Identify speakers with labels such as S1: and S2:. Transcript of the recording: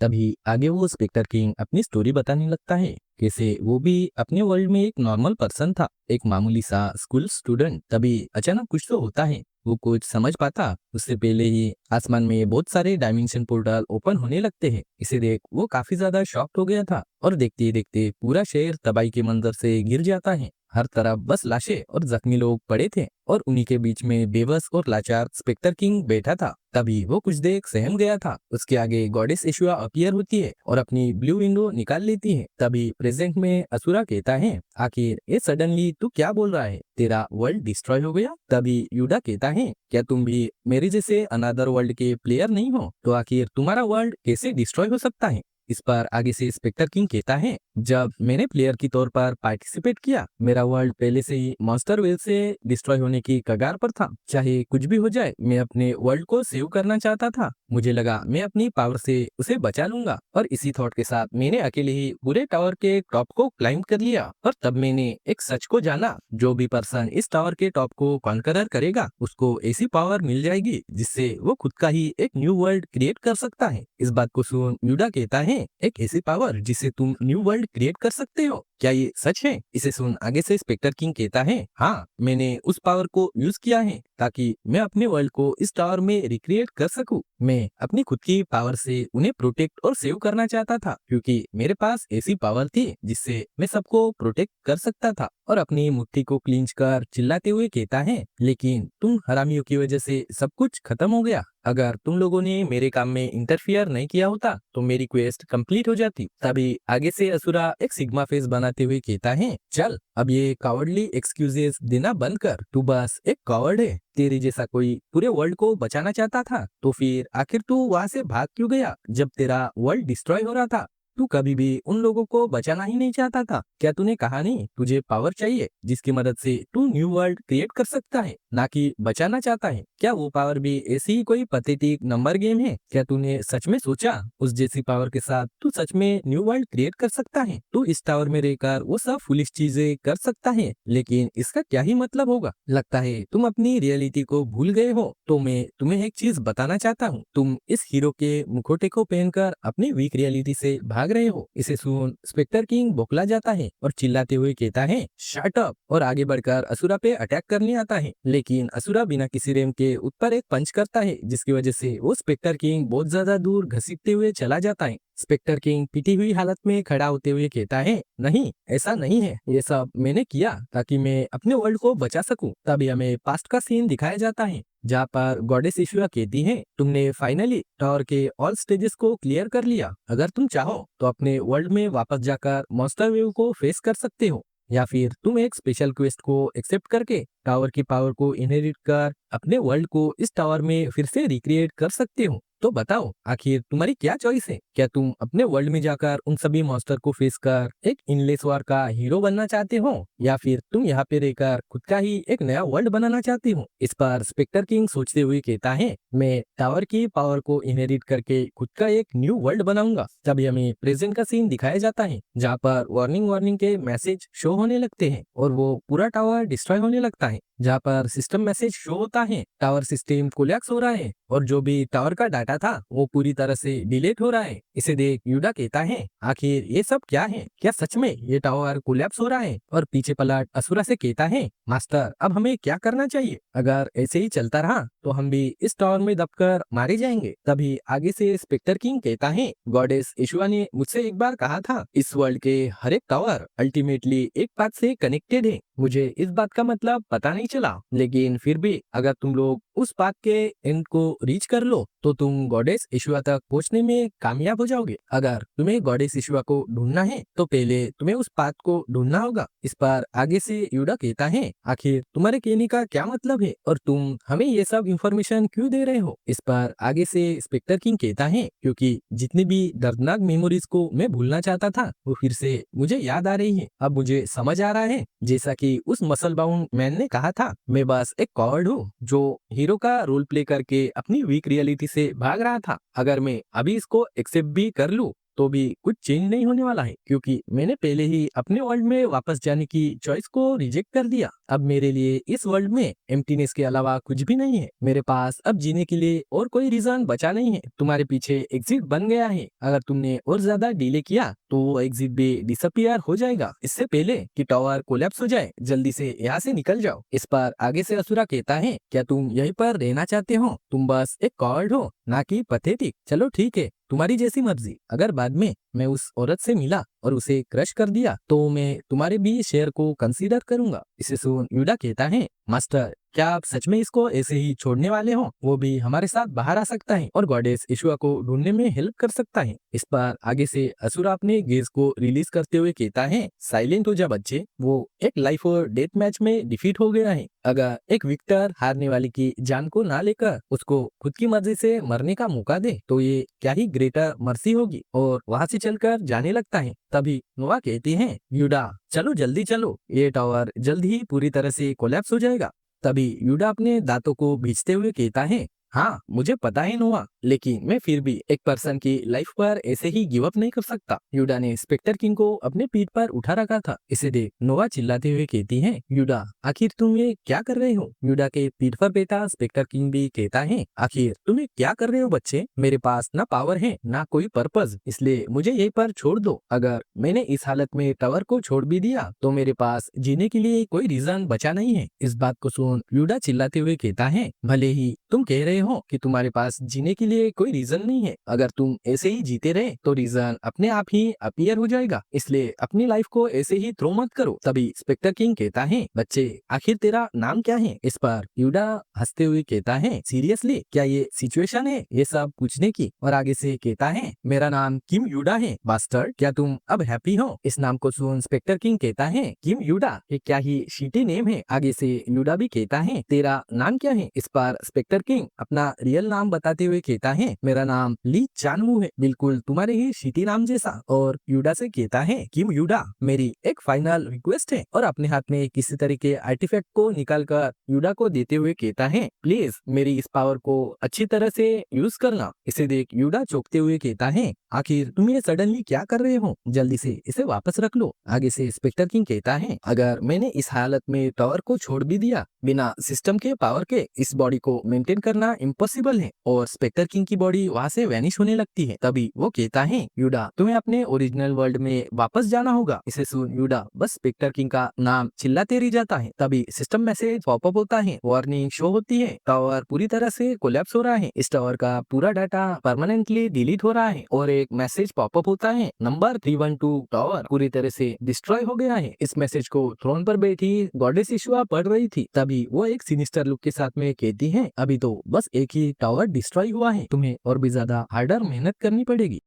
S1: तभी आगे वो स्पेक्टर किंग अपनी स्टोरी बताने लगता है, कैसे वो भी अपने वर्ल्ड में एक नॉर्मल पर्सन था, एक मामूली सा स्कूल स्टूडेंट। तभी अचानक कुछ तो होता है, वो कुछ समझ पाता उससे पहले ही आसमान में बहुत सारे डायमेंशन पोर्टल ओपन होने लगते हैं। इसे देख वो काफी ज्यादा शॉक्ड हो गया था और देखते ही देखते पूरा शहर तबाही के मंजर से गिर जाता है। हर तरफ बस लाशें और जख्मी लोग पड़े थे और उन्हीं के बीच में बेबस और लाचार स्पेक्टर किंग बैठा था। तभी वो कुछ देर सहम गया था। उसके आगे गॉडेस इशुआ अपीयर होती है और अपनी ब्लू विंडो निकाल लेती है। तभी प्रेजेंट में असुरा कहता है, आखिर ये सडनली तू क्या बोल रहा है, तेरा वर्ल्ड डिस्ट्रॉय हो गया? तभी यूडा कहता है, क्या तुम भी मेरे जैसे अनदर वर्ल्ड के प्लेयर नहीं हो? तो आखिर तुम्हारा वर्ल्ड कैसे डिस्ट्रॉय हो सकता है? इस पर आगे से स्पेक्टर किंग कहता है, जब मैंने प्लेयर के तौर पर पार्टिसिपेट किया, मेरा वर्ल्ड पहले से ही मॉन्स्टर वेल से डिस्ट्रॉय होने की कगार पर था। चाहे कुछ भी हो जाए, मैं अपने वर्ल्ड को सेव करना चाहता था। मुझे लगा मैं अपनी पावर से उसे बचा लूंगा और इसी थॉट के साथ मैंने अकेले ही पूरे टावर के टॉप को क्लाइंब कर लिया। और तब मैंने एक सच को जाना, जो भी पर्सन इस टावर के टॉप को कॉन्करर करेगा, उसको ऐसी पावर मिल जाएगी जिससे वो खुद का ही एक न्यू वर्ल्ड क्रिएट कर सकता है। इस बात को सुन यूडा कहता है, एक ऐसी पावर जिससे तुम न्यू वर्ल्ड क्रिएट कर सकते हो, क्या ये सच है? इसे सुन आगे से स्पेक्टर किंग कहता है, हाँ, मैंने उस पावर को यूज किया है ताकि मैं अपने वर्ल्ड को इस टावर में रिक्रिएट कर सकूं। मैं अपनी खुद की पावर से उन्हें प्रोटेक्ट और सेव करना चाहता था, क्योंकि मेरे पास ऐसी पावर थी जिससे मैं सबको प्रोटेक्ट कर सकता था। और अपनी मुट्ठी को क्लींच कर चिल्लाते हुए कहता है, लेकिन तुम हरामियों की वजह से सब कुछ खत्म हो गया। अगर तुम लोगों ने मेरे काम में इंटरफियर नहीं किया होता तो मेरी क्वेस्ट कंप्लीट हो जाती। तभी आगे से असुरा एक सिग्मा फेस बनाते हुए कहता है, चल अब ये कावर्डली एक्सक्यूजेस देना बंद कर, तू बस एक कावर्ड है। तेरे जैसा कोई पूरे वर्ल्ड को बचाना चाहता था तो फिर आखिर तू वहां से भाग क्यों गया जब तेरा वर्ल्ड डिस्ट्रॉय हो रहा था? तू कभी भी उन लोगों को बचाना ही नहीं चाहता था। क्या तूने कहा नहीं, तुझे पावर चाहिए जिसकी मदद से तू न्यू वर्ल्ड क्रिएट कर सकता है, ना कि बचाना चाहता है? क्या वो पावर भी ऐसी ही कोई पथेटिक नंबर गेम है? क्या तूने सच में सोचा उस जैसी पावर के साथ तू सच में न्यू वर्ल्ड क्रिएट कर सकता है? तू इस टावर में रहकर वो सब फुलिश चीजें कर सकता है, लेकिन इसका क्या ही मतलब होगा? लगता है तुम अपनी रियलिटी को भूल गए हो। तो मैं तुम्हें एक चीज बताना चाहता हूँ, तुम इस हीरो के मुखौटे को पहनकर अपनी वीक रियलिटी से भाग रहे हो। इसे सुन स्पेक्टर किंग बौखला जाता है और चिल्लाते हुए कहता है, शट अप, और आगे बढ़कर असुरा पे अटैक करने आता है। लेकिन असुरा बिना किसी रेम के ऊपर एक पंच करता है, जिसकी वजह से वो स्पेक्टर किंग बहुत ज्यादा दूर घसीटते हुए चला जाता है। स्पेक्टर किंग पिटी हुई हालत में खड़ा होते हुए कहता है, नहीं, ऐसा नहीं है, ये सब मैंने किया ताकि मैं अपने वर्ल्ड को बचा सकूं। तभी हमें पास्ट का सीन दिखाया जाता है, जहाँ पर गॉडेस इशुआ कहती है, तुमने फाइनली टावर के ऑल स्टेजेस को क्लियर कर लिया। अगर तुम चाहो तो अपने वर्ल्ड में वापस जाकर मॉन्स्टर वेव को फेस कर सकते हो, या फिर तुम एक स्पेशल क्वेस्ट को एक्सेप्ट करके टावर की पावर को इनहेरिट कर अपने वर्ल्ड को इस टावर में फिर से रिक्रिएट कर सकते हो। तो बताओ, आखिर तुम्हारी क्या चॉइस है? क्या तुम अपने वर्ल्ड में जाकर उन सभी मॉन्स्टर को फेस कर एक इनलेस वार का हीरो बनना चाहते हो, या फिर तुम यहाँ पे रहकर खुद का ही एक नया वर्ल्ड बनाना चाहते हो? इस पर स्पेक्टर किंग सोचते हुए कहता है, मैं टावर की पावर को इनहेरिट करके खुद का एक न्यू वर्ल्ड बनाऊंगा। तभी हमें प्रेजेंट का सीन दिखाया जाता है, जहाँ पर वार्निंग वार्निंग के मैसेज शो होने लगते हैं और वो पूरा टावर डिस्ट्रॉय होने लगता है। जहाँ पर सिस्टम मैसेज शो होता है, टावर सिस्टम कोलैप्स हो रहा है और जो भी टावर का डाटा था वो पूरी तरह से डिलीट हो रहा है। इसे देख यूडा कहता है, आखिर ये सब क्या है? क्या सच में ये टावर कोलैप्स हो रहा है? और पीछे पलट असुरा से कहता है, मास्टर, अब हमें क्या करना चाहिए? अगर ऐसे ही चलता रहा तो हम भी इस टावर में दबकर मारे जाएंगे। तभी आगे से स्पेक्टर किंग कहता है, गॉडेस इशुआ ने मुझसे एक बार कहा था, इस वर्ल्ड के हर एक टावर अल्टीमेटली एक बात से कनेक्टेड है। मुझे इस बात का मतलब पता नहीं चला, लेकिन फिर भी अगर तुम लोग उस बात के एंड को रीच कर लो तो तुम गॉडेस इशुआ तक पहुंचने में कामयाब हो जाओगे। अगर तुम्हें गॉडेस इशुआ को ढूंढना है तो पहले तुम्हें उस पाथ को ढूंढना होगा। इस पर आगे से यूडा कहता है, आखिर तुम्हारे कहने का क्या मतलब है और तुम हमें ये सब इंफॉर्मेशन क्यों दे रहे हो? इस पर आगे से स्पेक्टर किंग कहता है, क्योंकि जितनी भी दर्दनाक मेमोरीज को मैं भूलना चाहता था वो फिर से मुझे याद आ रही है। अब मुझे समझ आ रहा है, जैसा कि उस मसल बाउंड मैन ने कहा था, मैं बस एक कॉवर्ड हूँ जो हीरो का रोल प्ले करके अपनी वीक रियलिटी से भाग रहा था। अगर मैं अभी इसको एक्सेप्ट भी कर लूँ तो भी कुछ चेंज नहीं होने वाला है, क्योंकि मैंने पहले ही अपने वर्ल्ड में वापस जाने की चॉइस को रिजेक्ट कर दिया। अब मेरे लिए इस वर्ल्ड में एम्प्टीनेस के अलावा कुछ भी नहीं है। मेरे पास अब जीने के लिए और कोई रीजन बचा नहीं है। तुम्हारे पीछे एग्जिट बन गया है। अगर तुमने और ज्यादा डिले किया तो वो एग्जिट भी डिसअपियर हो जाएगा। इससे पहले कि टावर कोलैप्स हो जाए, जल्दी से यहाँ से निकल जाओ। इस पर आगे से असुरा कहता है, क्या तुम यहीं पर रहना चाहते हो? तुम बस एक कॉवर्ड हो, ना कि पैथेटिक। चलो ठीक है, तुम्हारी जैसी मर्जी। अगर बाद में मैं उस औरत से मिला और उसे क्रश कर दिया तो मैं तुम्हारे भी शेयर को कंसीडर करूंगा। इसे सुन यूडा कहता है, मास्टर क्या आप सच में इसको ऐसे ही छोड़ने वाले हो? वो भी हमारे साथ बाहर आ सकता है और गॉडेस इशुआ को ढूंढने में हेल्प कर सकता है। इस पर आगे से असुरा अपने गेज को रिलीज करते हुए कहता है, साइलेंट हो जा बच्चे, वो एक लाइफ और डेथ मैच में डिफीट हो गया है। अगर एक विक्टर हारने वाले की जान को ना लेकर उसको खुद की मर्जी से मरने का मौका दे तो ये क्या ही ग्रेटर मर्सी होगी। और वहां से चलकर जाने लगता है। तभी नोआ कहती है, यूडा चलो जल्दी चलो, ये टावर जल्द ही पूरी तरह से कोलैप्स हो जाएगा। तभी यूडा अपने दांतों को भींचते हुए कहता है, हाँ मुझे पता है नोआ, लेकिन मैं फिर भी एक पर्सन की लाइफ पर ऐसे ही गिव अप नहीं कर सकता। यूडा ने स्पेक्टर किंग को अपने पीठ पर उठा रखा था। इसे देख नोआ चिल्लाते हुए कहती है, यूडा आखिर तुम ये क्या कर रहे हो? यूडा के पीठ पर बैठा स्पेक्टर किंग भी कहता है, आखिर तुम ये क्या कर रहे हो बच्चे? मेरे पास ना पावर है ना कोई पर्पज, इसलिए मुझे यहीं पर छोड़ दो। अगर मैंने इस हालत में टावर को छोड़ भी दिया तो मेरे पास जीने के लिए कोई रीजन बचा नहीं है। इस बात को सुन यूडा चिल्लाते हुए कहता है, भले ही तुम कह रहे हो कि तुम्हारे पास जीने के लिए कोई रीजन नहीं है, अगर तुम ऐसे ही जीते रहे तो रीजन अपने आप ही अपीयर हो जाएगा। इसलिए अपनी लाइफ को ऐसे ही थ्रो मत करो। तभी स्पेक्टर किंग कहता है, बच्चे आखिर तेरा नाम क्या है? इस पर यूडा हंसते हुए कहता है, सीरियसली क्या ये सिचुएशन है ये सब पूछने की? और आगे से कहता है, मेरा नाम किम यूडा है बास्टर्ड, क्या तुम अब हैप्पी हो? इस नाम को सुन स्पेक्टर किंग कहता है, किम यूडा ये क्या ही शीटी नेम है। आगे से यूडा भी कहता है, तेरा नाम क्या है? इस पर स्पेक्टर किंग अपना रियल नाम बताते हुए कहता है, मेरा नाम ली चानवू है, बिल्कुल तुम्हारे ही सिटी नाम जैसा। और यूडा से कहता है, किम यूडा मेरी एक फाइनल रिक्वेस्ट है। और अपने हाथ में किसी तरह के आर्टिफैक्ट को निकालकर यूडा को देते हुए कहता है, प्लीज मेरी इस पावर को अच्छी तरह से यूज करना। इसे देख यूडा चौंकते हुए कहता है, आखिर तुम ये सडनली क्या कर रहे हो? जल्दी से इसे वापस रख लो। आगे से स्पेक्टर किंग कहता है, अगर मैंने इस हालत में टावर को छोड़ भी दिया, बिना सिस्टम के पावर के इस बॉडी को मेंटेन करना इम्पॉसिबल है। और स्पेक्टर किंग की बॉडी वहाँ से वैनिश होने लगती है। तभी वो कहता है, यूडा तुम्हें अपने ओरिजिनल वर्ल्ड में वापस जाना होगा। इसे सुन यूडा बस स्पेक्टर किंग का नाम चिल्लाते रह जाता है। तभी सिस्टम मैसेज पॉपअप होता है, वार्निंग शो होती है, टावर पूरी तरह से कोलैप्स हो रहा है, इस टावर का पूरा डाटा परमानेंटली डिलीट हो रहा है। और एक मैसेज पॉपअप होता है, नंबर 312 टावर पूरी तरह से डिस्ट्रॉय हो गया है। इस मैसेज को थ्रोन पर बैठी गॉडेस इशुआ पढ़ रही थी। तभी वो एक सिनिस्टर लुक के साथ में कहती है, अभी तो बस एक ही टावर डिस्ट्रॉय हुआ है, तुम्हें और भी ज्यादा हार्डर मेहनत करनी पड़ेगी।